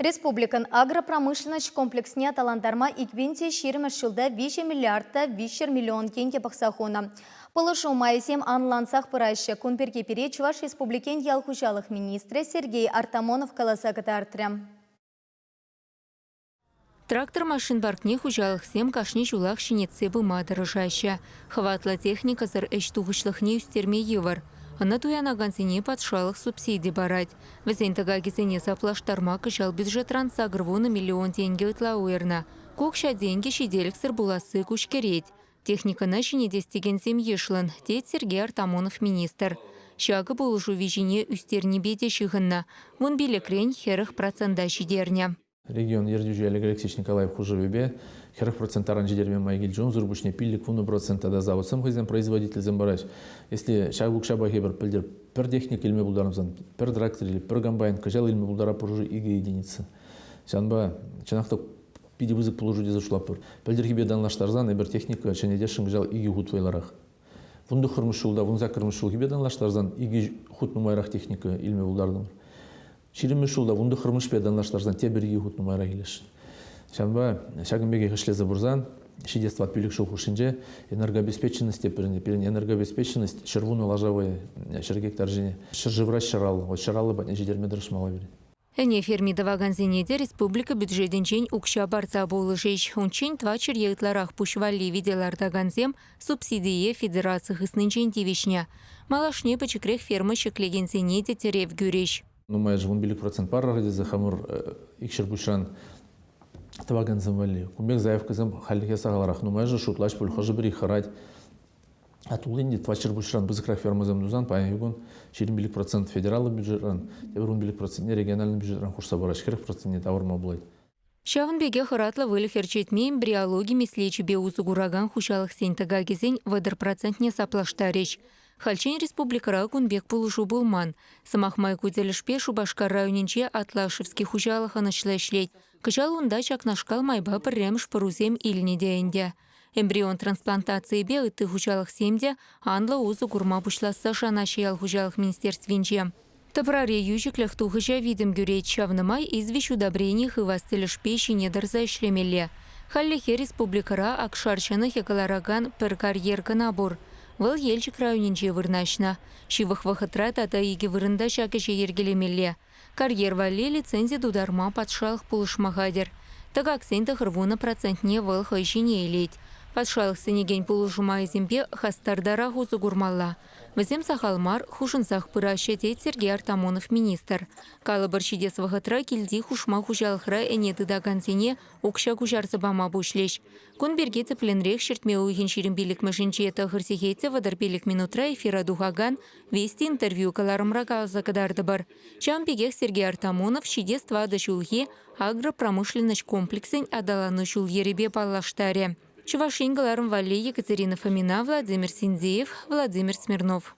Республикан агропромышленность комплексне талантарма иквинте ширмеш жылда 5 миллиардта 5 миллион тенге бақсахуна. Полышу майсем анлансах пырайшы кунперке пере Чуваш республикен ялхушалық министрі Сергей Артамонов каласа катартря. Трактор машин паркне хужалық сем кашни жулақ шинетсе бұма дырыжайшы. Хватла техника зыр эштуғышлықне үстерме евар. Ана туянаган сене патшалық субсидий барать. Візен тага кезене заплаштарма кышал бюджетран сагрвуны миллион тенге ütла уерна. Кокша деньги шиделік сыр буласы күшкереть. Техниканы шинедестеген сем ешлын, тет Сергей Артамонов министр. Шагы болышу вижине үстерне беде шығынна. Вон белекрен херых процента шидерня. Регион Ердюжи Алексеевич Николаев хужевебе, херх процентаран жидермен майгил джон, зурбушне пиллик фуну процента да завод. Сам хозяин производитель замбарач. Если шагук шабахебер пильдер пер техник илме булдарамзан, пер трактор или пер гамбайн, кажал илме булдара поружи иге единица. Шанба чанахта пиди вызык положу де зашлапыр. Пильдер хибе данлаштарзан, эбер техника чанедешин кажал иге хутвайларах. Вунду хырмышулда, вун закырмышул хибе данлаштарзан, иге хутнумайрах техника илме булдардым. Ширим шулда вунду хырмыш педанлаштарзан те берги хут нумайра келеш. Шанба шагынбеге хышлеза бурзан, шидество отпилик шул хушинже, энергообеспеченность перен энергообеспеченность, шервуну ложавые, шергектар жене, шержевраш шаралы, вот шаралы батне жидерме дырышмала бери. Эне фермидоваган зенеде республика бюджетінчен укша барца болы жеш. Ончен твачер егларах пушвали виделардаганзем субсидие федерации хыснынчен тивишня. Малашне пачекрех ферма шеклеген зенеде терев гюреш. Ну, мы же вон билик процент пара ради за хамур икшер бушран таваган замвали. Кумбек заявка зам халике сагаларах. Ну, мы же шутлаш пульхожи бери харать. А тулинди твачер бушран бызыкрах ферма замдузан паян югон ширин билик процент федералы бюджетран, теперь он билик процент не региональный бюджетран хурса бараш херх процент не товар маблай. Шавын беге харатла выльхерчетме эмбриологи мислечи беузугураган хушалық сентага кезен вадыр процентне саплаштареш. Хальчен республикара кунбек пулушу булман. Самахмай куделешпе Шубашкар районинче Атлашевский хужалық анышлешлет. Кычал унда чакнашкал майба пірремш парузем илне дейінде. Эмбрион трансплантации бе ыты хужалық семде анла узу гурма бушласа шанашиял хужалық министерствинче. Тапраре южиклях тухыжа видим гюрейт шавнымай извещ удобрений хывастылешпе шинедарза ишлемелле. Халлихе республикара акшарчаны хекалараган пер карьерка набор. Выл елчик районинче вырнашна. Шивых вахытра тата иге вырында шакеше ергелемелле. Карьер валли лицензия дударма патшалық пулышмагадер. Тагак сенті хырвуна процентне выл хайшине елеть. Патшалық сенеген пулышыма изембе хастардара хузу гурмалла. Візем сахалмар хушынсах пыраще тет Сергей Артамонов министр. Калыбыр шидес вахытра килди хушма хужалықра энеті дагансене укша кужарсы бама бушлеш. Кун берге цепленрех шертме уйхен ширим билік мәшінче тахырсихейце вадар билік минутра эфира духаган вести интервью каларымра калза кадарды бар. Чампегех Сергей Артамонов шидес твада шулхе агропромышленность комплексен адаланы шул еребе паллаштаре. Чувашин галарым вали Екатерина Фомина, Владимир Синдеев, Владимир Смирнов.